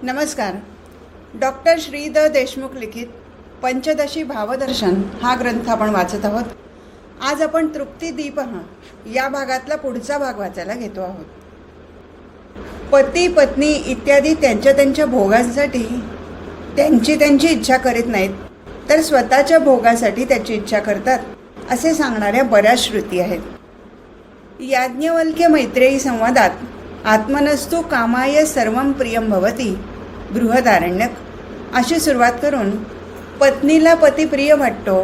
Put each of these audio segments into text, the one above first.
नमस्कार. Doctor Shri the Deshmukh लिखित पंचदशी भावदर्शन हा ग्रंथ आपण वाचत आहोत. आज आपण तृप्ती दीप या भागातला पुढचा भाग वाचायला घेतो आहोत. पती पत्नी इत्यादी त्यांच्या भोगासाठी त्यांची इच्छा करीत नाहीत, तर स्वतःच्या भोगासाठी त्याची इच्छा करतात असे सांगणाऱ्या बऱ्याच श्रुती आहेत. याज्ञवल्क्य मैत्रेयी संवादात आत्मनस्तु कामाय सर्वं प्रियं भवती बृहदारण्यक अशी सुरुवात करून पत्नीला पती प्रिय वाटतो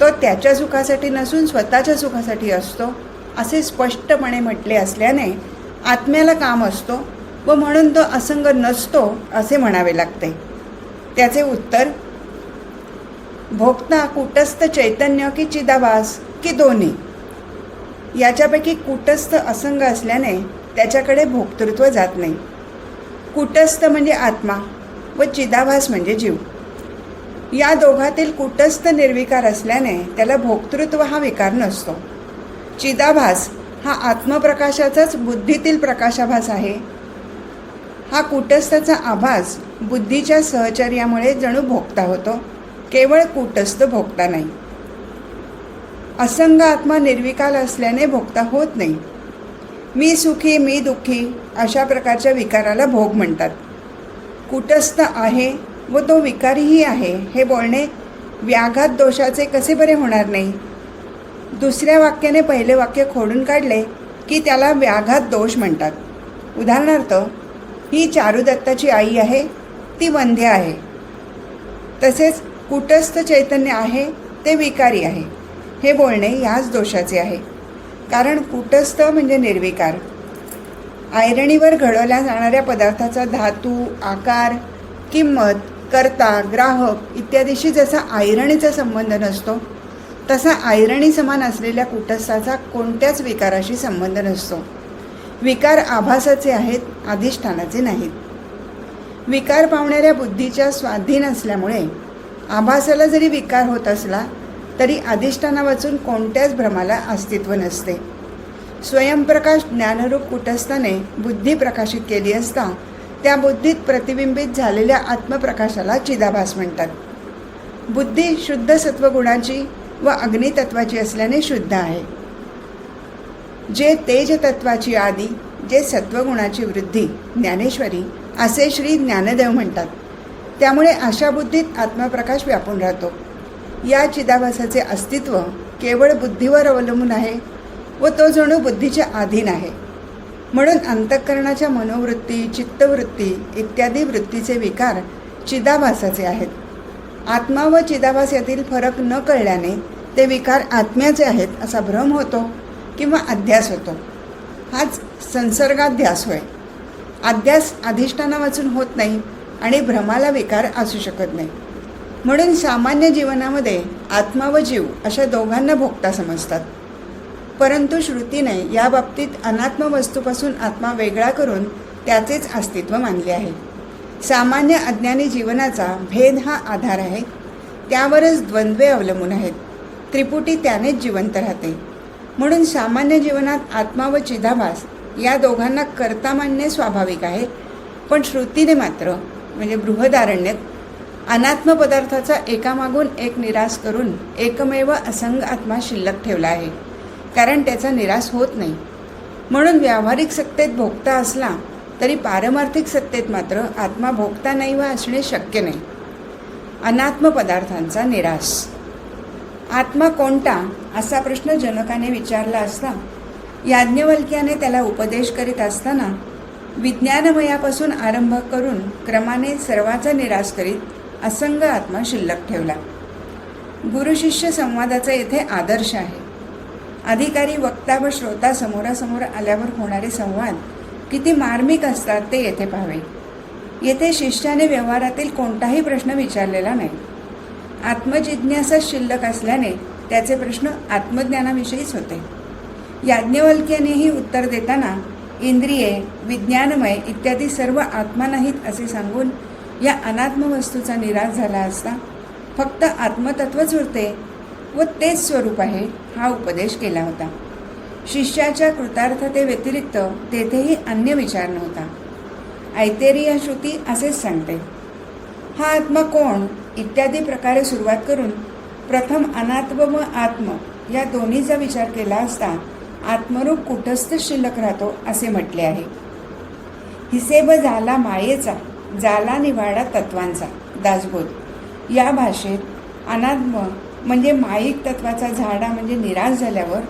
तो त्याच्या सुखासाठी नसून स्वतःच्या सुखासाठी असतो असे स्पष्टपणे म्हटले असल्याने आत्म्याला काम असतो व म्हणून तो असंग नसतो असे म्हणावे लागते. त्याचे उत्तर, भोक्ता कूटस्थ चैतन्य की चिदाभास की दोन्ही. याच्यापैकी कूटस्थ असंग असल्याने त्याच्याकडे भोक्तृत्व जात नाही. कूटस्थ म्हणजे आत्मा व चिदाभास म्हणजे जीव. या दोघातील कूटस्थ निर्विकार असल्याने त्याला भोक्तृत्व हा विकार नसतो. चिदाभास हा आत्मप्रकाशाचाच बुद्धीतील प्रकाशाभास आहे. हा कूटस्थाचा आभास बुद्धीच्या सहचर्यामुळे जणू भोगता होतो, केवळ कूटस्थ भोगता नाही. असंग आत्मा निर्विकार असल्याने भोगता होत नाही. मी सुखी मी दुःखी अशा प्रकारच्या विकाराला भोग म्हणतात. कूटस्थ आहे व तो विकारीही आहे हे बोलणे व्याघात दोषाचे कसे बरे होणार नाही. दुसऱ्या वाक्याने पहिले वाक्य खोडून काढले की त्याला व्याघात दोष म्हणतात. उदाहरणार्थ, ही चारुदत्ताची आई आहे, ती वंध्य आहे. तसेच कूटस्थ चैतन्य आहे ते विकारी आहे हे बोलणे याच दोषाचे आहे. कारण कूटस्थ म्हणजे निर्विकार. ऐरणीवर घडवल्या जाणाऱ्या पदार्थाचा धातू, आकार, किंमत, कर्ता, ग्राहक इत्यादीशी जसा ऐरणीचा संबंध नसतो, तसा ऐरणी समान असलेल्या कूटस्थाचा कोणत्याच विकाराशी संबंध नसतो. विकार आभासाचे आहेत, अधिष्ठानाचे नाहीत. विकार पावणाऱ्या बुद्धीच्या स्वाधीन असल्यामुळे आभासाला जरी विकार होत असला तरी अधिष्ठानावाचून कोणत्याच भ्रमाला अस्तित्व नसते. स्वयंप्रकाश ज्ञानरूप कूटस्थाने बुद्धी प्रकाशित केली असता त्या बुद्धीत प्रतिबिंबित झालेल्या आत्मप्रकाशाला चिदाभास म्हणतात. बुद्धी शुद्ध सत्वगुणाची व अग्नितत्वाची असल्याने शुद्ध आहे. जे तेज तत्वाची आदी, जे सत्वगुणाची वृद्धी ज्ञानेश्वरी असे श्री ज्ञानदेव म्हणतात. त्यामुळे अशा बुद्धीत आत्मप्रकाश व्यापून राहतो. या चिदाभासाचे अस्तित्व केवळ बुद्धीवर अवलंबून आहे व तो जणू बुद्धीच्या अधीन आहे. म्हणून अंतःकरणाच्या मनोवृत्ती, चित्तवृत्ती इत्यादी वृत्तीचे विकार चिदाभासाचे आहेत. आत्मा व चिदाभास यातील फरक न कळल्याने ते विकार आत्म्याचे आहेत असा भ्रम होतो किंवा अध्यास होतो. हाच संसर्गाध्यास होय. अध्यास अधिष्ठाना वाचून होत नाही आणि भ्रमाला विकार असू शकत नाही. म्हणून सामान्य जीवनामध्ये आत्मा व जीव अशा दोघांना भोगता समजतात. परंतु श्रुतीने या बाबतीत अनात्म वस्तूपासून आत्मा वेगळा करून त्याचेच अस्तित्व मानले आहे. सामान्य अज्ञानी जीवनाचा भेद हा आधार आहे. त्यावरच द्वंद्वे अवलंबून आहेत. त्रिपुटी त्यानेच जिवंत राहते. म्हणून सामान्य जीवनात आत्मा व चिदाभास या दोघांना कर्ता मानणे स्वाभाविक आहे. पण श्रुतीने मात्र म्हणजे बृहदारण्यक अनात्म पदार्थाचा एकामागून एक निराश करून एकमेव असंग आत्मा शिल्लक ठेवला आहे. कारण त्याचा निराश होत नाही. म्हणून व्यावहारिक सत्तेत भोगता असला तरी पारमार्थिक सत्तेत मात्र आत्मा भोगता नाही व असणे शक्य नाही. अनात्म पदार्थांचा निराश. आत्मा कोणता असा प्रश्न जनकाने विचारला असता याज्ञवल्क्याने त्याला उपदेश करीत असताना विज्ञानमयापासून आरंभ करून क्रमाने सर्वाचा निराश करीत असंग आत्मा शिल्लक ठेवला. गुरुशिष्य संवादाचा येथे आदर्श आहे. अधिकारी, वक्ता व श्रोता समोरासमोर आल्यावर होणारे संवाद किती मार्मिक असतात ते येथे पाहावे. येथे शिष्याने व्यवहारातील कोणताही प्रश्न विचारलेला नाही. आत्मजिज्ञासा शिल्लक असल्याने त्याचे प्रश्न आत्मज्ञानाविषयीच होते. याज्ञवल्क्यानेही उत्तर देताना इंद्रिये, विज्ञानमय इत्यादी सर्व आत्मा नाहीत असे सांगून या अनात्म वस्तूचा निराश झाला असता फक्त आत्मतत्वच उरते व तेच स्वरूप आहे हा उपदेश केला होता. शिष्याच्या कृतार्थतेव्यतिरिक्त तेथेही अन्य विचार नव्हता. ऐतेरिया श्रुती असेच सांगते. हा आत्मा कोण इत्यादी प्रकारे सुरुवात करून प्रथम अनात्म व आत्म या दोन्हीचा विचार केला असता आत्मरूप कुटस्थ शिल्लक राहतो असे म्हटले आहे. हिसेब झाला मायेचा, जाला निवाडा तत्वांचा. दासबोध. या भाषेत अनात्म म्हणजे माईक तत्वाचा झाडा म्हणजे निराश झाल्यावर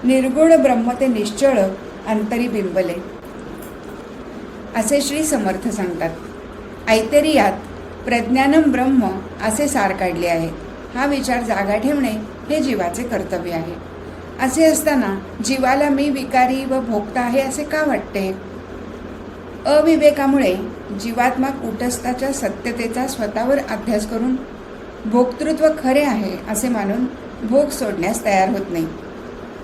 निर्गुण ब्रह्म ते निश्चळ अंतरी बिंबले असे श्री समर्थ सांगतात. ऐतेरियात प्रज्ञानम ब्रह्म असे सार काढले आहे. हा विचार जागा ठेवणे हे जीवाचे कर्तव्य आहे. असे असताना जीवाला मी विकारी व भोगता आहे असे का वाटते? अविवेकामुळे जीवात्मा कूटस्थाच्या सत्यतेचा स्वतःवर अभ्यास करून भोक्तृत्व खरे आहे असे मानून भोग सोडण्यास तयार होत नाही.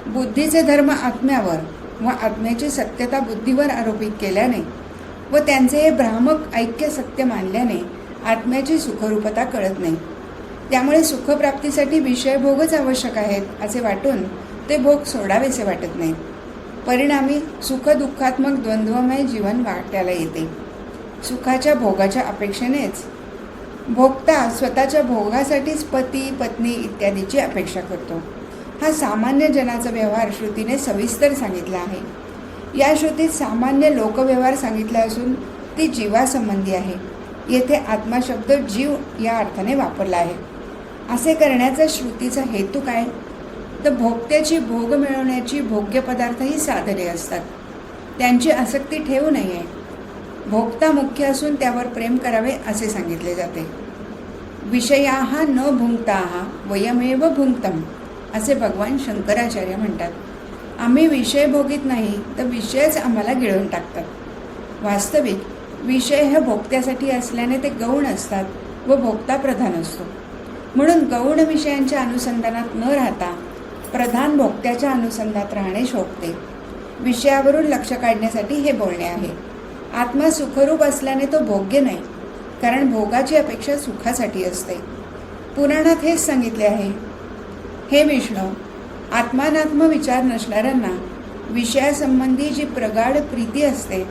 बुद्धीचे धर्म आत्म्यावर व आत्म्याची सत्यता बुद्धीवर आरोपित केल्याने व त्यांचे हे भ्रामक ऐक्य सत्य मानल्याने आत्म्याची सुखरूपता कळत नाही. त्यामुळे सुखप्राप्तीसाठी विषयभोगच आवश्यक आहेत असे वाटून ते भोग सोडावेसे वाटत नाही. परिणामी सुखदुःखात्मक द्वंद्वमय जीवन वाट्याला येते. सुखाच्या भोगाच्या अपेक्षेनेच भोगता स्वतःच्या भोगासाठीच पती पत्नी इत्यादीची अपेक्षा करतो. हा सामान्य जनाचा व्यवहार श्रुतीने सविस्तर सांगितला आहे. या श्रुतीत सामान्य लोकव्यवहार सांगितला असून ती जीवासंबंधी आहे. येथे आत्मा शब्द जीव या अर्थाने वापरला आहे. असे करण्याचा श्रुतीचा हेतू काय? तर भोगत्याची भोग मिळवण्याची भोग्य पदार्थ ही साधने असतात. त्यांची आसक्ती ठेवू नये. भोगता मुख्य असून त्यावर प्रेम करावे असे सांगितले जाते. विषयाः न भुंक्ताः वयमेव भुंक्तम् असे भगवान शंकराचार्य म्हणतात. आम्ही विषय भोगीत नाही तर विषयच आम्हाला गिळून टाकतात. वास्तविक विषय हे भोगत्यासाठी असल्याने ते गौण असतात व भोगता प्रधान असतो. म्हणून गौण विषयांच्या अनुसंधानात न राहता प्रधान भोगत्याच्या अनुसंधानात राहणे शोभते. विषयावरून लक्ष काढण्यासाठी हे बोलणे आहे. आत्मा सुखरूप असल्याने तो भोग्य नाही, कारण भोगाची अपेक्षा सुखासाठी असते. पुराणात हेच सांगितले आहे. हे विष्णू, आत्मानात्म विचार नसणाऱ्यांना विषयासंबंधी जी प्रगाढ प्रीती असते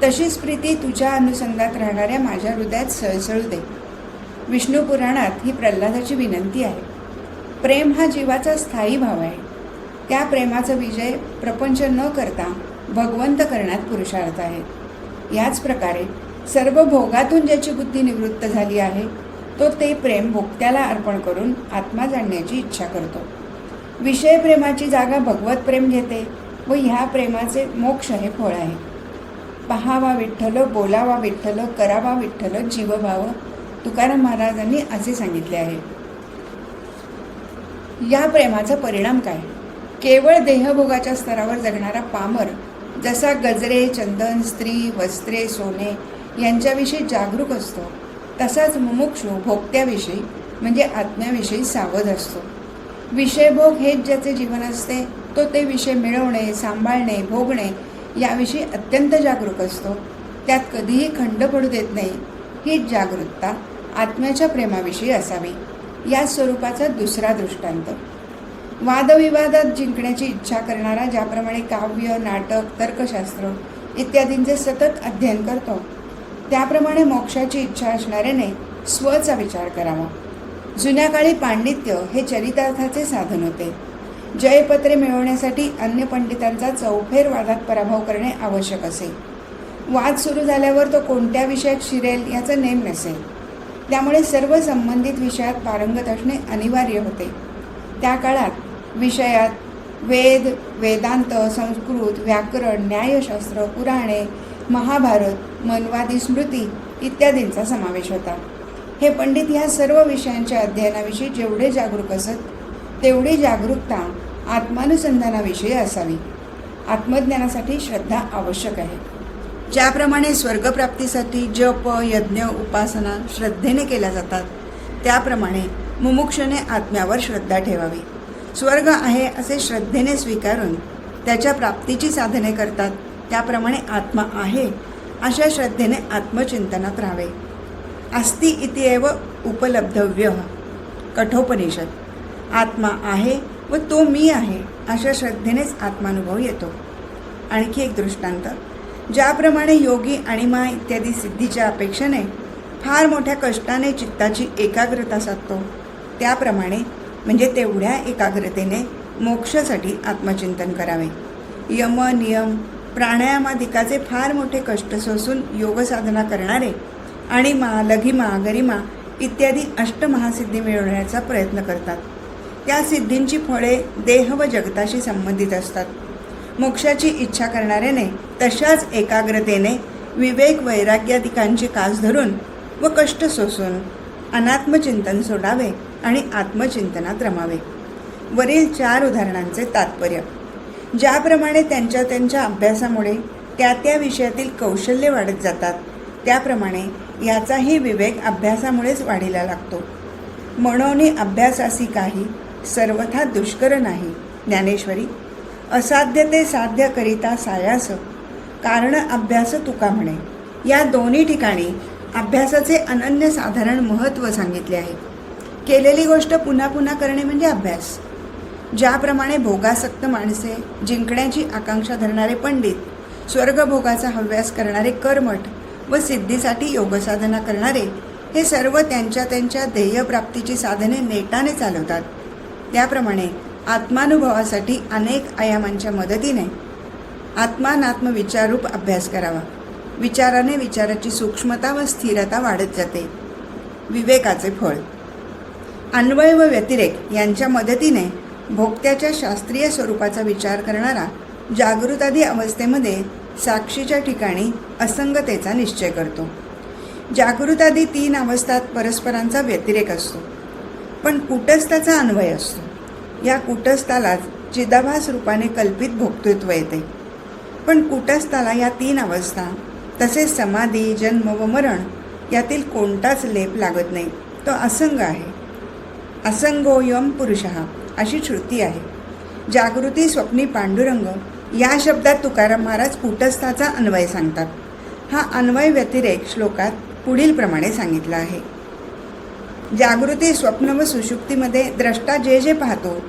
तशीच प्रीती तुझ्या अनुसंधानात राहणाऱ्या माझ्या हृदयात सळसळू दे. विष्णू पुराणात ही प्रल्हादाची विनंती आहे. प्रेम हा जीवाचा स्थायी भाव आहे. त्या प्रेमाचा विजय प्रपंच न करता भगवंत करण्यात पुरुषार्थ आहे. याच प्रकारे सर्व भोगातून ज्याची बुद्धी निवृत्त झाली आहे तो ते प्रेम भोक्त्याला अर्पण करून आत्मा जाणण्याची इच्छा करतो. विषय प्रेमाची जागा भगवत प्रेम घेते व ह्या प्रेमाचे मोक्ष हे फळ आहे. पहावा विठ्ठल, बोलावा विठ्ठल, करावा विठ्ठल जीवभाव तुकाराम महाराजांनी असे सांगितले आहे. या प्रेमाचा परिणाम काय? केवळ देहभोगाच्या स्तरावर जगणारा पामर जसा गजरे, चंदन, स्त्री, वस्त्रे, सोने यांच्याविषयी जागरूक असतो, तसाच मुमुक्षू भोगत्याविषयी म्हणजे आत्म्याविषयी सावध असतो. विषयभोग हेच ज्याचे जीवन असते तो ते विषय मिळवणे, सांभाळणे, भोगणे याविषयी अत्यंत जागरूक असतो. त्यात कधीही खंड पडू देत नाही. हीच जागरूकता आत्म्याच्या प्रेमाविषयी असावी. या स्वरूपाचा दुसरा दृष्टांत. वादविवादात जिंकण्याची इच्छा करणारा ज्याप्रमाणे काव्य, नाटक, तर्कशास्त्र इत्यादींचे सतत अध्ययन करतो, त्याप्रमाणे मोक्षाची इच्छा असणाऱ्याने स्वचा विचार करावा. जुन्या काळी पांडित्य हे चरितार्थाचे साधन होते. जयपत्रे मिळवण्यासाठी अन्य पंडितांचा चौफेर वादात पराभव करणे आवश्यक असे. वाद सुरू झाल्यावर तो कोणत्या विषयात शिरेल याचा नेम नसेल. त्यामुळे सर्व संबंधित विषयात पारंगत असणे अनिवार्य होते. त्या काळात विषयात वेद, वेदांत, संस्कृत, व्याकरण, न्यायशास्त्र, पुराणे, महाभारत, मनवादी स्मृती इत्यादींचा समावेश होता. हे पंडित ह्या सर्व विषयांच्या अध्ययनाविषयी जेवढे जागरूक असत तेवढी जागरूकता आत्मानुसंधानाविषयी असावी. आत्मज्ञानासाठी श्रद्धा आवश्यक आहे. ज्याप्रमाणे स्वर्गप्राप्तीसाठी जप, यज्ञ, उपासना श्रद्धेने केल्या जातात, त्याप्रमाणे मुमुक्षने आत्म्यावर श्रद्धा ठेवावी. स्वर्ग आहे असे श्रद्धेने स्वीकारून त्याच्या प्राप्तीची साधने करतात, त्याप्रमाणे आत्मा आहे अशा श्रद्धेने आत्मचिंतनात राहावे. अस्ति इति एव उपलब्धव्य. कठोपनिषद. आत्मा आहे व तो मी आहे अशा श्रद्धेनेच आत्मानुभव येतो. आणखी एक दृष्टांत. ज्याप्रमाणे योगी अणिमा इत्यादी सिद्धीच्या अपेक्षेने फार मोठ्या कष्टाने चित्ताची एकाग्रता साधतो, त्याप्रमाणे म्हणजे तेवढ्या एकाग्रतेने मोक्षासाठी आत्मचिंतन करावे. यम नियम प्राणायामादिकाचे फार मोठे कष्ट सोसून योगसाधना करणारे अणिमा लघिमा गरिमा इत्यादी अष्टमहासिद्धी मिळवण्याचा प्रयत्न करतात. त्या सिद्धींची फळे देह व जगताशी संबंधित असतात. मोक्षाची इच्छा करणाऱ्याने तशाच एकाग्रतेने विवेक वैराग्यादिकांची कास धरून व कष्ट सोसून अनात्मचिंतन सोडावे आणि आत्मचिंतनात रमावे. वरील 4 उदाहरणांचे तात्पर्य: ज्याप्रमाणे त्यांच्या अभ्यासामुळे त्या विषयातील कौशल्य वाढत जातात, त्याप्रमाणे याचाही विवेक अभ्यासामुळेच वाढीला लागतो. म्हणोनी अभ्यासासी काही सर्वथा दुष्कर नाही. ज्ञानेश्वरी. असाध्य ते साध्य करिता सायास कारण अभ्यास तुका म्हणे. या दोन्ही ठिकाणी अभ्यासाचे अनन्यसाधारण महत्त्व सांगितले आहे. केलेली गोष्ट पुन्हा पुन्हा करणे म्हणजे अभ्यास. ज्याप्रमाणे भोगासक्त माणसे, जिंकण्याची आकांक्षा धरणारे पंडित, स्वर्गभोगाचा हव्यास करणारे कर्मठ व सिद्धीसाठी योगसाधना करणारे हे सर्व त्यांच्या ध्येयप्राप्तीची साधने नेटाने चालवतात, त्याप्रमाणे आत्मानुभवासाठी अनेक आयामांच्या मदतीने आत्मानात्म विचाररूप अभ्यास करावा. विचाराने विचाराची सूक्ष्मता व स्थिरता वाढत जाते. विवेकाचे फळ: अन्वय व व्यतिरेक यांच्या मदतीने भोक्त्याच्या शास्त्रीय स्वरूपाचा विचार करणारा जागृतादी अवस्थेमध्ये साक्षीच्या ठिकाणी असंगतेचा निश्चय करतो. जागृतादी 3 अवस्थात परस्परांचा व्यतिरेक असतो, पण कूटस्थाचा अन्वय असतो. या कूटस्थालाच चिदाभास रूपाने कल्पित भोक्तृत्व येते. पण कूटस्थाला या 3 अवस्था तसेच समाधी, जन्म व मरण यातील कोणताच लेप लागत नाही. तो असंग आहे. असंगोयम पुरुषः अशी श्रुती आहे. जागृती स्वप्नी पांडुरंग या शब्दात तुकाराम महाराज कूटस्थाचा अन्वय सांगतात. हा अन्वय व्यतिरेक श्लोकात पुढील प्रमाणे सांगितला आहे. जागृती स्वप्न व सुषुप्तीमध्ये द्रष्टा जे जे पाहतो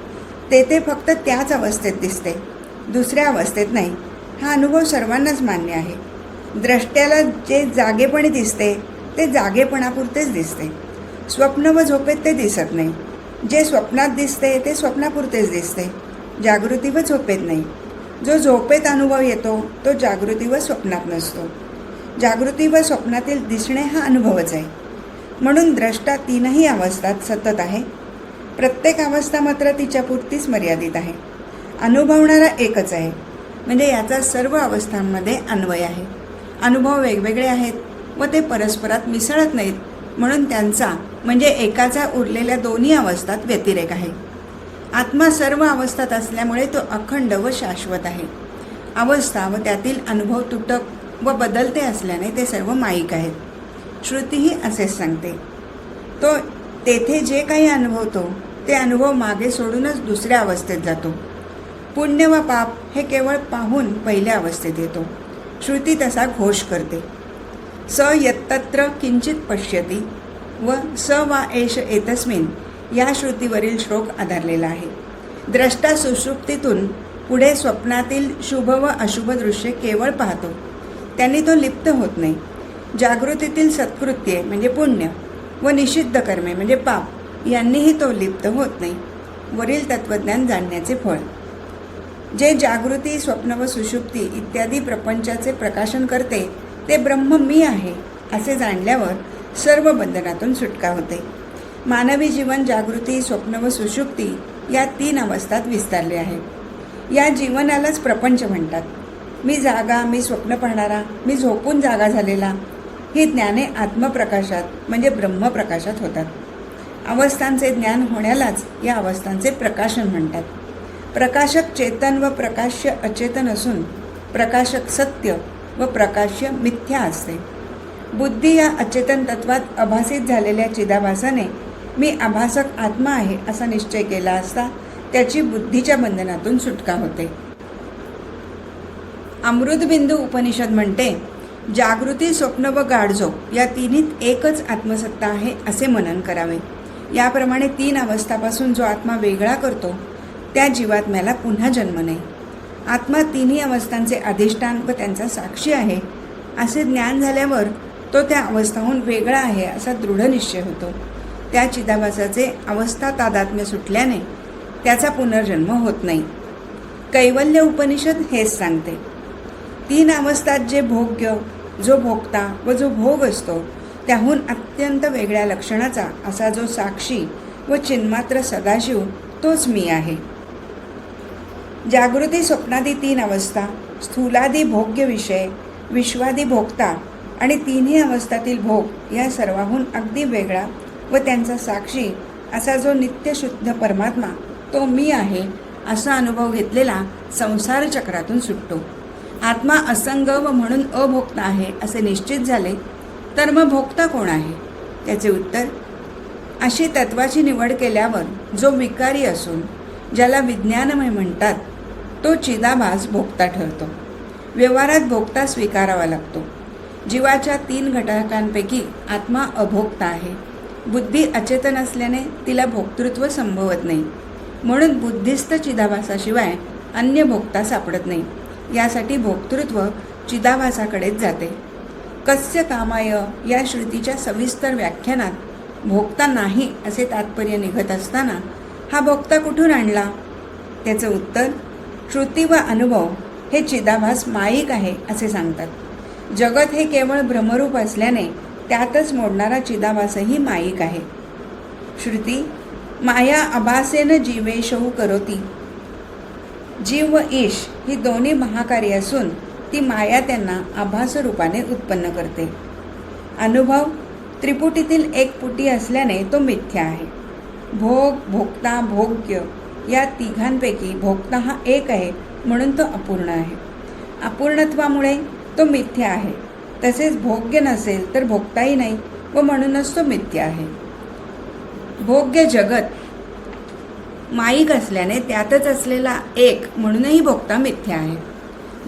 ते फक्त त्याच अवस्थेत दिसते, दुसऱ्या अवस्थेत नाही. हा अनुभव सर्वांनाच मान्य आहे. द्रष्ट्याला जे जागेपणी दिसते ते जागेपणापुरतेच दिसते. स्वप्न व झोपेत ते दिसत नाही. जे स्वप्नात दिसते ते स्वप्नापुरतेच दिसते, जागृती व झोपेत नाही. जो झोपेत अनुभव येतो तो जागृती व स्वप्नात नसतो. जागृती व स्वप्नातील दिसणे हा अनुभवच आहे. म्हणून द्रष्टा 3ही अवस्थात सतत आहे. प्रत्येक अवस्था मात्र तिच्यापुरतीच मर्यादित आहे. अनुभवणारा एकच आहे, म्हणजे याचा सर्व अवस्थांमध्ये अन्वय आहे. अनुभव वेगवेगळे आहेत व ते परस्परात मिसळत नाहीत, म्हणून त्यांचा म्हणजे एकाचा उरलेल्या 2 अवस्थात व्यतिरेक आहे. आत्मा सर्व अवस्थात असल्यामुळे तो अखंड व शाश्वत आहे. अवस्था व त्यातील अनुभव तुटक व बदलते असल्याने ते सर्व माईक आहेत. श्रुतीही असेच सांगते. तो तेथे जे काही अनुभवतो ते अनुभव मागे सोडूनच दुसऱ्या अवस्थेत जातो. पुण्य व पाप हे केवळ पाहून पहिल्या अवस्थेत येतो. श्रुती तसा घोष करते. स यत्तत्र किंचित पश्यती व स वा एष एतस्मिन या श्रुतीवरील श्लोक आधारलेला आहे. द्रष्टा सुषुप्तीतून पुढे स्वप्नातील शुभ व अशुभ दृश्य केवळ पाहतो, त्यांनी तो लिप्त होत नाही. जागृतीतील सत्कृत्ये म्हणजे पुण्य व निषिद्ध कर्मे म्हणजे पाप यांनीही तो लिप्त होत नाही. वरील तत्त्वज्ञान जाणण्याचे फळ: जे जागृती, स्वप्न व सुषुप्ती इत्यादी प्रपंचाचे प्रकाशन करते ते ब्रह्म मी आहे असे जाणल्यावर सर्व बंधनातून सुटका होते. मानवी जीवन जागृती, स्वप्न व सुषुप्ती या 3 अवस्थात विस्तारले आहे. या जीवनालाच प्रपंच म्हणतात. मी जागा, मी स्वप्न पाहणारा, मी झोपून जागा झालेला ही ज्ञाने आत्मप्रकाशात म्हणजे ब्रह्मप्रकाशात होतात. अवस्थांचे ज्ञान होण्यालाच या अवस्थांचे प्रकाशन म्हणतात. प्रकाशक चेतन व प्रकाश्य अचेतन असून प्रकाशक सत्य व प्रकाश्य मिथ्या असते. बुद्धी या अचेतन तत्वात अभासित झालेल्या चिदाभासाने मी आभासक आत्मा आहे असा निश्चय केला असता त्याची बुद्धीच्या बंधनातून सुटका होते. अमृतबिंदू उपनिषद म्हणते, जागृती, स्वप्न व गाढझोप या 3हीत एकच आत्मसत्ता आहे असे मनन करावे. याप्रमाणे 3 अवस्थापासून जो आत्मा वेगळा करतो त्या जीवात्म्याला पुन्हा जन्म नाही. आत्मा तिन्ही अवस्थांचे अधिष्ठान व त्यांचा साक्षी आहे असे ज्ञान झाल्यावर तो त्या अवस्थाहून वेगळा आहे असा दृढ निश्चय होतो. त्या चिदाभासाचे अवस्था तादात्म्य सुटल्याने त्याचा पुनर्जन्म होत नाही. कैवल्य उपनिषद हेच सांगते. 3 अवस्थात जे भोग्य, जो भोगता व जो भोग असतो त्याहून अत्यंत वेगळ्या लक्षणाचा असा जो साक्षी व चिन्मात्र सदाशिव तोच मी आहे. जागृती स्वप्नादी 3 अवस्था, स्थूलादी भोग्य विषय, विश्वादी भोगता आणि तिन्ही अवस्थातील भोग या सर्वाहून अगदी वेगळा व त्यांचा साक्षी असा जो नित्यशुद्ध परमात्मा तो मी आहे असा अनुभव घेतलेला संसार चक्रातून सुटतो. आत्मा असंग व म्हणून अभोक्ता आहे असे निश्चित झाले तर मग भोक्ता कोण आहे? त्याचे उत्तर, अशी तत्वाची निवड केल्यावर जो विकारी असून ज्याला विज्ञानमय म्हणतात तो चिदाभास भोक्ता ठरतो. व्यवहारात भोक्ता स्वीकारावा लागतो. जीवाच्या 3 घटकांपैकी आत्मा अभोक्ता आहे. बुद्धी अचेतन असल्याने तिला भोक्तृत्व संभवत नाही. म्हणून बुद्धिस्थ चिदाभासाशिवाय अन्य भोक्ता सापडत नाही. यासाठी भोक्तृत्व चिदाभासाकडेच जाते. कस्य कामाय या श्रुतीच्या सविस्तर व्याख्यानात भोक्ता नाही असे तात्पर्य निघत असताना हा भोक्ता कुठून आणला? त्याचं उत्तर, श्रुती व अनुभव हे चिदाभास माईक आहे असे सांगतात. जगत हे केवळ भ्रमरूप असल्याने त्यातच मोडणारा चिदाभासही माईक आहे. श्रुती, माया अभासेन जीवेशौ करोती. जीव व ईश ही दोन्ही महाकार्य असून ती माया त्यांना आभास रूपाने उत्पन्न करते. अनुभव त्रिपुटीतील एक पुटी असल्याने तो मिथ्या आहे. भोग, भोक्ता, भोग्य या तिघांपैकी भोक्ता हा एक आहे म्हणून तो अपूर्ण आहे. अपूर्णत्वामुळे तो मिथ्या आहे. तसेच भोग्य नसेल तर भोक्ताही नाही व म्हणूनच तो मिथ्या आहे. भोग्य जगत माईक असल्याने त्यातच असलेला एक म्हणूनही भोक्ता मिथ्या आहे.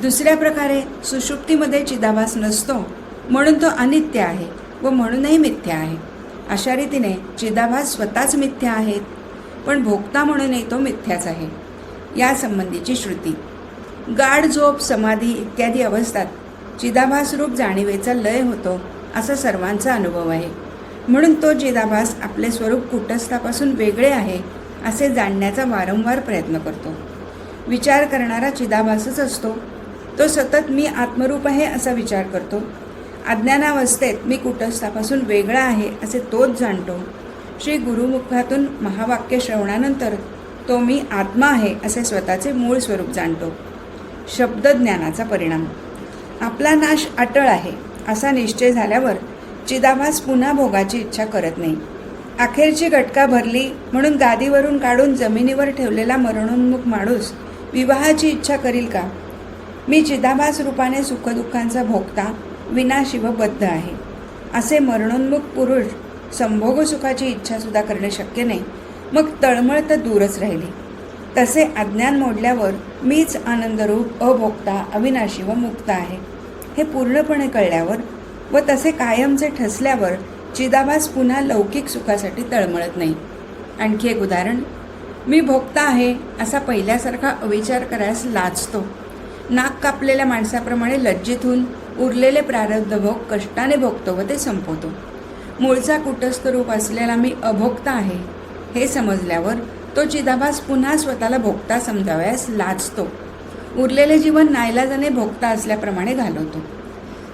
दुसऱ्या प्रकारे सुषुप्तीमध्ये चिदाभास नसतो म्हणून तो अनित्य आहे व म्हणूनही मिथ्या आहे. अशा रीतीने चिदाभास स्वतःच मिथ्या आहेत पण भोक्ता म्हणूनही तो मिथ्याच आहे. या संबंधीची श्रुती, गाढ झोप, समाधी इत्यादी अवस्थात चिदाभास रूप जाणीवेचा लय होतो असा सर्वांचा अनुभव आहे. म्हणून तो चिदाभास आपले स्वरूप कुटस्थापासून वेगळे आहे असे जाणण्याचा वारंवार प्रयत्न करतो. विचार करणारा चिदाभासच असतो. तो सतत मी आत्मरूप आहे असा विचार करतो. अज्ञानावस्थेत मी कुटस्थापासून वेगळा आहे असे तोच जाणतो. श्री गुरुमुखातून महावाक्य श्रवणानंतर तो मी आत्मा आहे असे स्वतःचे मूळ स्वरूप जाणतो. शब्दज्ञानाचा परिणाम, आपला नाश अटळ आहे असा निश्चय झाल्यावर चिदाभास पुन्हा भोगाची इच्छा करत नाही. अखेरची गटका भरली म्हणून गादीवरून काढून जमिनीवर ठेवलेला मरणोन्मुख माणूस विवाहाची इच्छा करील का? मी चिदाभास रूपाने सुखदुःखांचा भोगता विनाशी व बद्ध आहे असे मरणोन्मुख पुरुष संभोग सुखाची इच्छासुद्धा करणे शक्य नाही. मग तळमळ तर दूरच राहिली. तसे अज्ञान मोडल्यावर मीच आनंदरूप, अभोक्ता, अविनाशी व मुक्त आहे हे पूर्णपणे कळल्यावर व तसे कायमचे ठसल्यावर चिदाभास पुन्हा लौकिक सुखासाठी तळमळत नाही. आणखी एक उदाहरण, मी भोक्ता आहे असा पहिल्यासारखा अविचार करायस लाजतो. नाक कापलेल्या माणसाप्रमाणे लज्जित होऊन उरलेले प्रारब्ध भोग कष्टाने भोगतो व ते संपवतो. मूळचा कुटस्थ रूप असलेला मी अभोक्ता आहे हे समजल्यावर तो चिदाभास पुन्हा स्वतःला भोक्ता समजावयास लाजतो. उरलेले जीवन नाईलाजाने भोक्ता असल्याप्रमाणे घालवतो.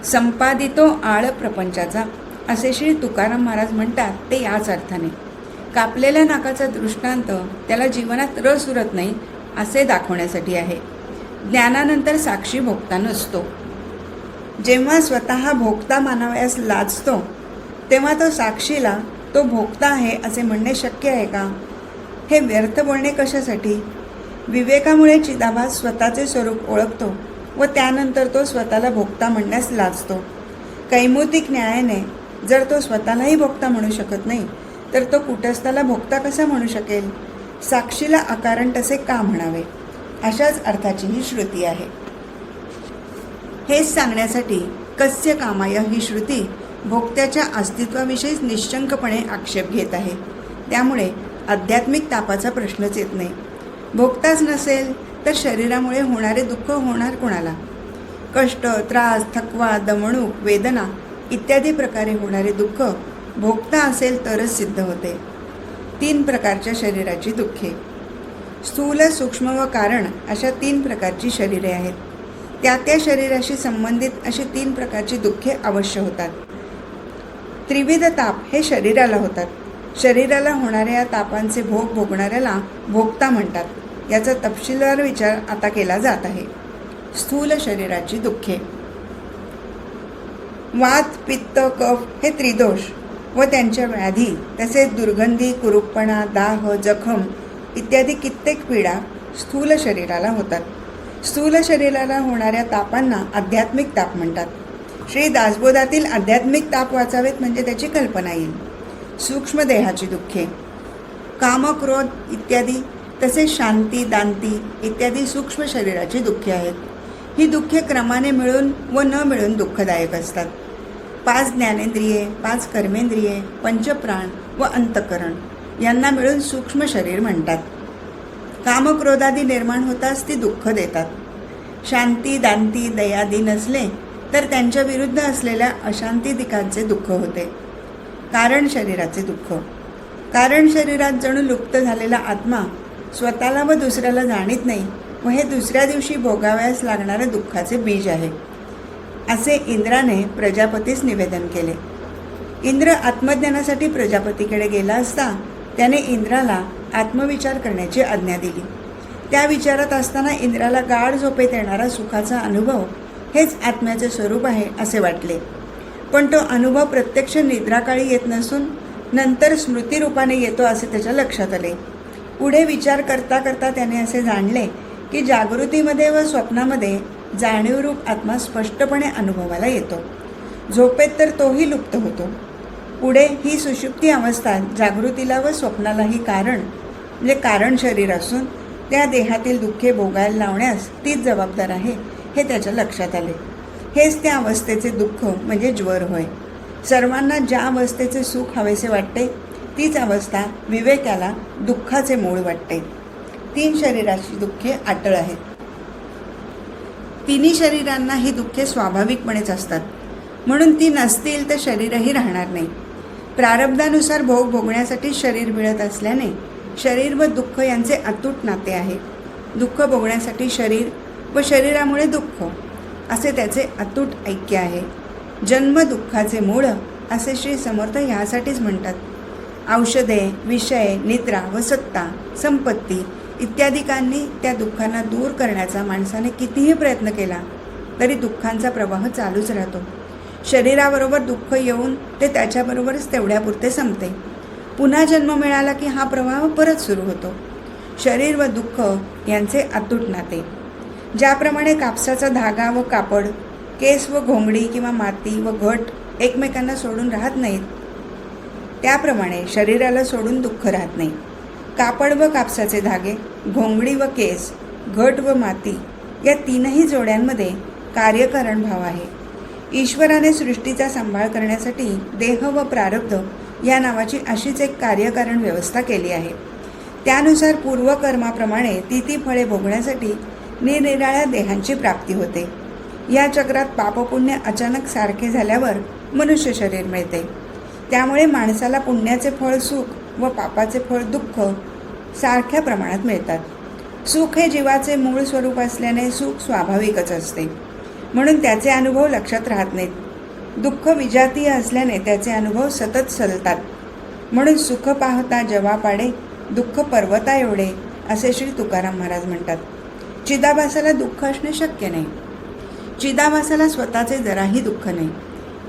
संपादितो आळ प्रपंचाचा असे श्री तुकाराम महाराज म्हणतात ते याच अर्थाने. कापलेल्या नाकाचा दृष्टांत त्याला जीवनात रस उरत नाही असे दाखवण्यासाठी आहे. ज्ञानानंतर साक्षी भोक्ता नसतो. जेव्हा स्वतः भोक्ता मानावयास लाजतो तेव्हा तो साक्षीला तो भोक्ता आहे असे म्हणणे शक्य आहे का? हे व्यर्थ बोलणे कशासाठी? विवेकामुळे चिदाभास स्वतःचे स्वरूप ओळखतो व त्यानंतर तो स्वतःला भोक्ता म्हणण्यास लाजतो. कैमुतिक न्यायाने जर तो स्वतःलाही भोक्ता म्हणू शकत नाही तर तो कुटस्थाला भोक्ता कसा म्हणू शकेल? साक्षीला अकारण तसे का म्हणावे? अशाच अर्थाची ही श्रुती आहे. हेच सांगण्यासाठी कस्य कामाय ही श्रुती भोक्त्याच्या अस्तित्वाविषयीच निश्चंकपणे आक्षेप घेत आहे. त्यामुळे आध्यात्मिक तापाचा प्रश्नच येत नाही. भोक्ताच नसेल तर शरीरामुळे होणारे दुःख होणार कोणाला? कष्ट, त्रास, थकवा, दमणूक, वेदना इत्यादी प्रकारे होणारे दुःख भोगता असेल तरच सिद्ध होते. 3 प्रकारच्या शरीराची दुःखे. स्थूल, सूक्ष्म व कारण अशा 3 प्रकारची शरीरे आहेत. त्या शरीराशी संबंधित अशी 3 प्रकारची दुःखे अवश्य होतात. त्रिविध ताप हे शरीराला होतात. शरीराला होणाऱ्या या तापांचे भोग भोगणाऱ्याला भोगता म्हणतात. याचा तपशीलवार विचार आता केला जात आहे. स्थूल शरीराची दुःखे. वात, पित्त, कफ हे त्रिदोष व त्यांच्या व्याधी, तसेच दुर्गंधी, कुरूपपणा, दाह, जखम इत्यादी कित्येक पीडा स्थूल शरीराला होतात. स्थूल शरीराला होणाऱ्या तापांना आध्यात्मिक ताप म्हणतात. श्री दासबोधातील आध्यात्मिक ताप वाचावेत म्हणजे त्याची कल्पना येईल. सूक्ष्म देहाची दुःखे. काम, क्रोध इत्यादी, तसेच शांती, दांती इत्यादी सूक्ष्म शरीराची दुःखे आहेत. ही दुःखे क्रमाने मिळून व न मिळून दुःखदायक असतात. 5 ज्ञानेंद्रिये, 5 कर्मेंद्रिये, पंचप्राण व अंतःकरण यांना मिळून सूक्ष्म शरीर म्हणतात. कामक्रोधादी निर्माण होताच ती दुःख देतात. शांती, दांती, दयादी नसले तर त्यांच्या विरुद्ध असलेल्या अशांतिदिकांचे दुःख होते. कारण शरीराचे दुःख. कारण शरीरात जणू लुप्त झालेला आत्मा स्वतःला व दुसऱ्याला जाणीत नाही व हे दुसऱ्या दिवशी भोगावयास लागणारे दुःखाचे बीज आहे, असे इंद्राने प्रजापतीस निवेदन केले. इंद्र आत्मज्ञानासाठी प्रजापतीकडे गेला असता त्याने इंद्राला आत्मविचार करण्याची आज्ञा दिली. त्या विचारात असताना इंद्राला गाढ झोपेत येणारा सुखाचा अनुभव हेच आत्म्याचे स्वरूप आहे असे वाटले. पण तो अनुभव प्रत्यक्ष निद्राकाळी येत नसून नंतर स्मृतिरूपाने येतो असे त्याच्या लक्षात आले. पुढे विचार करता करता त्याने असे जाणले की जागृतीमध्ये व स्वप्नामध्ये जाणीवरूप आत्मा स्पष्टपणे अनुभवाला येतो. झोपेत तर तोही लुप्त होतो. पुढे ही सुषुप्ती अवस्था जागृतीला व स्वप्नालाही कारण म्हणजे कारण शरीर असून त्या देहातील दुःखे भोगायला लावण्यास तीच जबाबदार आहे हे त्याच्या लक्षात आले. हेच त्या अवस्थेचे दुःख म्हणजे ज्वर होय. सर्वांना ज्या अवस्थेचे सुख हवेसे वाटते तीच अवस्था विवेकाला दुःखाचे मूळ वाटते. 3 शरीराची दुःखे अटळ आहेत. तिन्ही शरीरांना ही दुःखे स्वाभाविकपणेच असतात, म्हणून ती नसतील तर शरीरही राहणार नाही. प्रारब्धानुसार भोग भोगण्यासाठी शरीर मिळत असल्याने शरीर व दुःख यांचे अतूट नाते आहे. दुःख भोगण्यासाठी शरीर व शरीरामुळे दुःख असे त्याचे अतूट ऐक्य आहे. जन्म दुःखाचे मूळ असे श्री समर्थ ह्यासाठीच म्हणतात. औषधे, विषय, निद्रा व सत्ता, संपत्ती इत्यादिकांनी त्या दुःखांना दूर करण्याचा माणसाने कितीही प्रयत्न केला तरी दुःखांचा प्रवाह चालूच राहतो. शरीराबरोबर दुःख येऊन ते त्याच्याबरोबरच तेवढ्यापुरते संपते. पुन्हा जन्म मिळाला की हा प्रवाह परत सुरू होतो. शरीर व दुःख यांचे अतूट नाते. ज्याप्रमाणे कापसाचा धागा व कापड, केस व घोंगडी किंवा माती व घट एकमेकांना सोडून राहत नाहीत, त्याप्रमाणे शरीराला सोडून दुःख राहत नाही. कापड व कापसाचे धागे, घोंगडी व केस, घट व माती या 3ही जोड्यांमध्ये कार्यकारण भाव आहे. ईश्वराने सृष्टीचा सांभाळ करण्यासाठी देह व प्रारब्ध या नावाची अशीच एक कार्यकारण व्यवस्था केली आहे. त्यानुसार पूर्वकर्माप्रमाणे ती फळे भोगण्यासाठी निरनिराळ्या देहांची प्राप्ती होते. या चक्रात पापपुण्य अचानक सारखे झाल्यावर मनुष्य शरीर मिळते. त्यामुळे माणसाला पुण्याचे फळ सुख व पापाचे फळ दुःख सारख्या प्रमाणात मिळतात. सुख हे जीवाचे मूळ स्वरूप असल्याने सुख स्वाभाविकच असते, म्हणून त्याचे अनुभव लक्षात राहत नाहीत. दुःख विजातीय असल्याने त्याचे अनुभव सतत सलतात. म्हणून सुख पाहता जवा पाडे, दुःख पर्वता एवढे असे श्री तुकाराम महाराज म्हणतात. चिदाभासाला दुःख असणे शक्य नाही. चिदाभासाला स्वतःचे जराही दुःख नाही,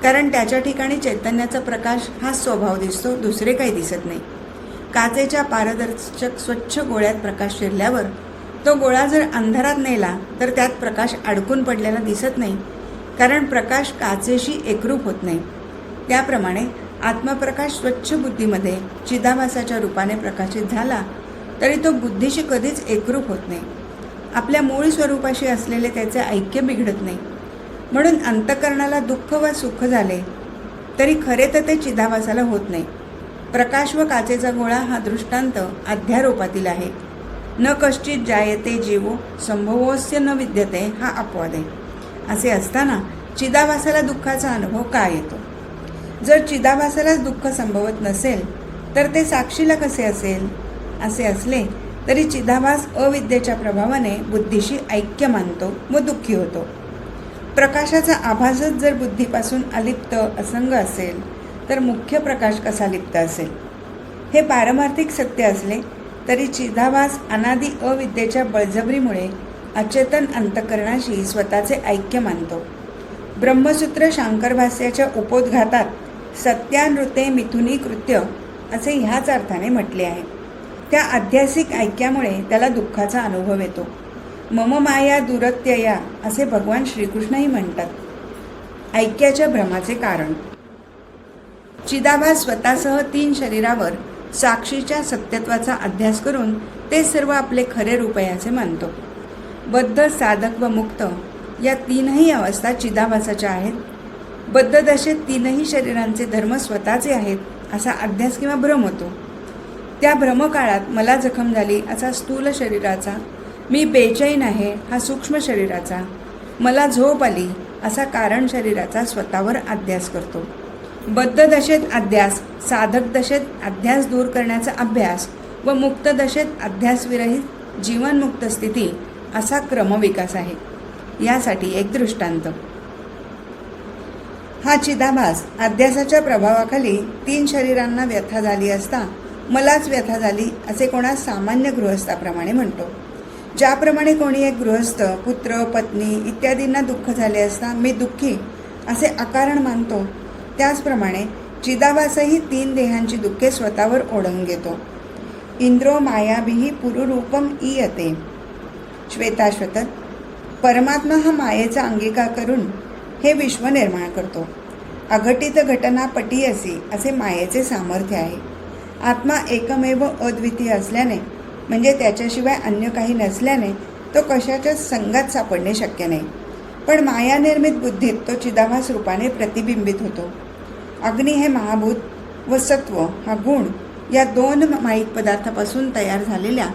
कारण त्याच्या ठिकाणी चैतन्याचा प्रकाश हा स्वभाव दिसतो, दुसरे काही दिसत नाही. काचेच्या पारदर्शक स्वच्छ गोळ्यात प्रकाश शिरल्यावर तो गोळा जर अंधारात नेला तर त्यात प्रकाश अडकून पडलेला दिसत नाही, कारण प्रकाश काचेशी एकरूप होत नाही. त्याप्रमाणे आत्मप्रकाश स्वच्छ बुद्धीमध्ये चिदाभासाच्या रूपाने प्रकाशित झाला तरी तो बुद्धीशी कधीच एकरूप होत नाही. आपल्या मूळ स्वरूपाशी असलेले त्याचे ऐक्य बिघडत नाही. म्हणून अंतःकरणाला दुःख व सुख झाले तरी खरे तर ते चिदाभासाला होत नाही. प्रकाश व काचेचा गोळा हा दृष्टांत अध्यारोपातील आहे. न कश्चित जायते जीवो संभवोस्य न विद्यते हा अपवाद आहे. असे असताना चिदाभासाला दुःखाचा अनुभव का येतो? जर चिदाभासालाच दुःख संभवत नसेल तर ते साक्षीला कसे असेल? असे असले तरी चिदाभास अविद्येच्या प्रभावाने बुद्धीशी ऐक्य मानतो व दुःखी होतो. प्रकाशाचा आभासच जर बुद्धीपासून अलिप्त असंग असेल तर मुख्य प्रकाश कसा लिप्त असेल? हे पारमार्थिक सत्य असले तरी चिदाभास अनादि अविद्येच्या बळजबरीमुळे अचेतन अंतःकरणाशी स्वतःचे ऐक्य मानतो. ब्रह्मसूत्र शांकरभाष्याच्या उपोद्घातात सत्यानृते मिथुनी कृत्य असे ह्याच अर्थाने म्हटले आहे. त्या आध्यासिक ऐक्यामुळे त्याला दुःखाचा अनुभव येतो. मम माया दुरत्यया असे भगवान श्रीकृष्णही म्हणतात. ऐक्याच्या भ्रमाचे कारण. चिदाभास स्वतःसह 3 शरीरावर साक्षीच्या सत्यत्वाचा अध्यास करून ते सर्व आपले खरे रूप आहे असे मानतो. बद्ध, साधक व मुक्त या 3ही अवस्था चिदाभासाच्या आहेत. बद्ध दशेत 3ही शरीरांचे धर्म स्वतःचे आहेत असा अध्यास किंवा भ्रम होतो. त्या भ्रमकाळात मला जखम झाली असा स्थूल शरीराचा, मी बेचैन आहे हा सूक्ष्म शरीराचा, मला झोप आली असा कारण शरीराचा स्वतःवर अध्यास करतो. बद्ध दशेत अध्यास, साधक दशेत अध्यास दूर करण्याचा अभ्यास व मुक्त दशेत अध्यासविरहित जीवनमुक्त स्थिती असा क्रमविकास आहे. यासाठी एक दृष्टांत. हा चिदाभास अध्यासाच्या प्रभावाखाली 3 शरीरांना व्यथा झाली असता मलाच व्यथा झाली असे कोणा सामान्य गृहस्थाप्रमाणे म्हणतो. ज्याप्रमाणे कोणी एक गृहस्थ पुत्र, पत्नी इत्यादींना दुःख झाले असता मी दुःखी असे अकारण मानतो, त्याचप्रमाणे चिदाभासही 3 देहांची दुःखे स्वतःवर ओढवून घेतो. इंद्रो मायाभिः पुरुरूपम ईयते. श्वेताश्वत. परमात्मा हा मायेचा अंगीकार करून हे विश्व निर्माण करतो. अघटित घटना पटीयसी असे मायेचे सामर्थ्य आहे. आत्मा एकमेव अद्वितीय असल्याने म्हणजे त्याच्याशिवाय अन्य काही नसल्याने तो कशाच्या संगात सापडणे शक्य नाही. पण मायानिर्मित बुद्धीत तो चिदाभास रूपाने प्रतिबिंबित होतो. अग्नी हे महाभूत व सत्व हा गुण या 2 माईक पदार्थापासून तयार झालेल्या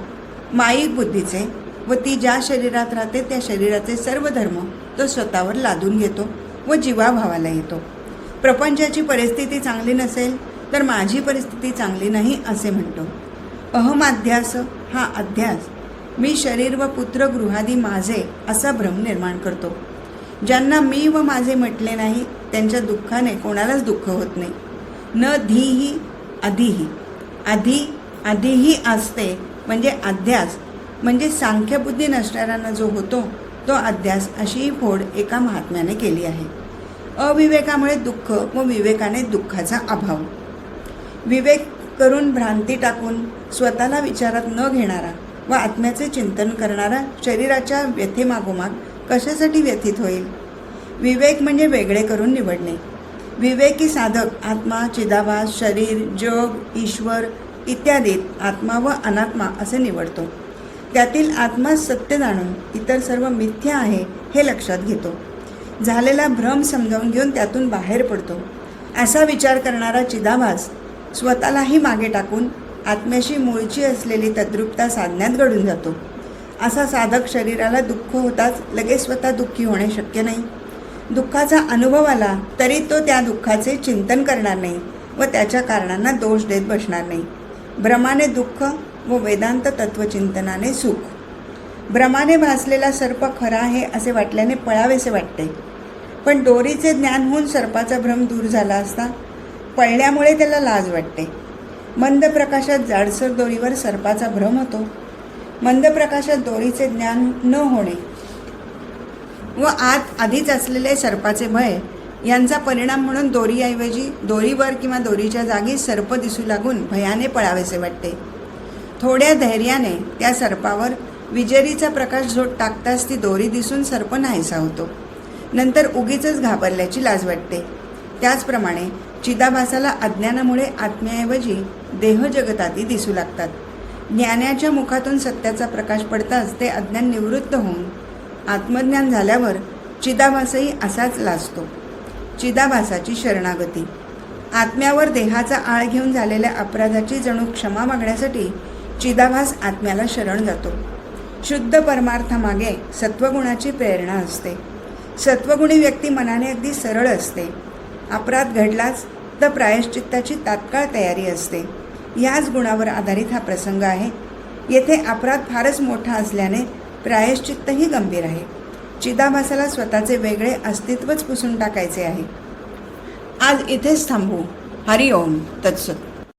माईक बुद्धीचे व ती ज्या शरीरात राहते त्या शरीराचे सर्व धर्म तो स्वतःवर लादून घेतो व जीवाभावाला येतो. प्रपंचाची परिस्थिती चांगली नसेल तर माझी परिस्थिती चांगली नाही असे म्हणतो. अहमाध्यास हा अध्यास मी शरीर व पुत्र गृहादी माझे असा भ्रम निर्माण करतो. ज्यांना मी व माझे म्हटले नाही त्यांच्या दुःखाने कोणालाच दुःख होत नाही. न धीही अधिही. आधीही असते म्हणजे अध्यास म्हणजे सांख्यबुद्धी नसणाऱ्यांना जो होतो तो अध्यास अशी फोड एका महात्म्याने केली आहे. अविवेकामुळे दुःख व विवेकाने दुःखाचा अभाव. विवेक करून भ्रांती टाकून स्वतःला विचारात न घेणारा व आत्म्याचे चिंतन करणारा शरीराच्या व्यथेमागोमाग कशासाठी व्यथित होईल? विवेक म्हणजे वेगळे करून निवडणे. विवेकी साधक आत्मा, चिदाभास, शरीर, जग, ईश्वर इत्यादीत आत्मा व अनात्मा असे निवडतो. त्यातील आत्मा सत्य जाणून इतर सर्व मिथ्या आहे हे लक्षात घेतो. झालेला भ्रम समजावून घेऊन त्यातून बाहेर पडतो. असा विचार करणारा चिदाभास स्वतःलाही मागे टाकून आत्म्याशी मूळची असलेली तद्रूपता साधण्यात घडून जातो. असा साधक शरीराला दुःख होताच लगेच स्वतः दुःखी होणे शक्य नाही. दुःखाचा अनुभव आला तरी तो त्या दुःखाचे चिंतन करणार नाही व त्याच्या कारणांना दोष देत बसणार नाही. भ्रमाने दुःख व वेदांत तत्वचिंतनाने सुख. भ्रमाने भासलेला सर्प खरा आहे असे वाटल्याने पळावेसे वाटते. पण दोरीचे ज्ञान होऊन सर्पाचा भ्रम दूर झाला असता पळल्यामुळे त्याला लाज वाटते. मंद प्रकाशात जाडसर दोरीवर सर्पाचा भ्रम होतो. मंद प्रकाशात दोरीचे ज्ञान न होणे व आत आधीच असलेले सर्पाचे भय यांचा परिणाम म्हणून दोरीऐवजी दोरीवर किंवा दोरीच्या जागी सर्प दिसू लागून भयाने पळावेसे वाटते. थोड्या धैर्याने त्या सर्पावर विजेरीचा प्रकाश झोत टाकताच ती दोरी दिसून सर्प नाहीसा होतो. नंतर उगीचच घाबरल्याची लाज वाटते. त्याचप्रमाणे चिदाभासाला अज्ञानामुळे आत्म्याऐवजी देहजगतादी दिसू लागतात. ज्ञानाच्या मुखातून सत्याचा प्रकाश पडताच ते अज्ञान निवृत्त होऊन आत्मज्ञान झाल्यावर चिदाभासही असाच लाजतो. चिदाभासाची शरणागती. आत्म्यावर देहाचा आळ घेऊन झालेल्या अपराधाची जणू क्षमा मागण्यासाठी चिदाभास आत्म्याला शरण जातो. शुद्ध परमार्थामागे सत्वगुणाची प्रेरणा असते. सत्वगुणी व्यक्ती मनाने अगदी सरळ असते. अपराध घडलाच तर प्रायश्चित्ताची तात्काळ तयारी असते. याच गुणावर आधारित हा प्रसंग आहे. येथे अपराध फारच मोठा असल्याने प्रायश्चित्तही गंभीर आहे. चिदाभासाला स्वतःचे वेगळे अस्तित्वच पुसून टाकायचे आहे. आज इथेच थांबू. हरिओम तत्सत.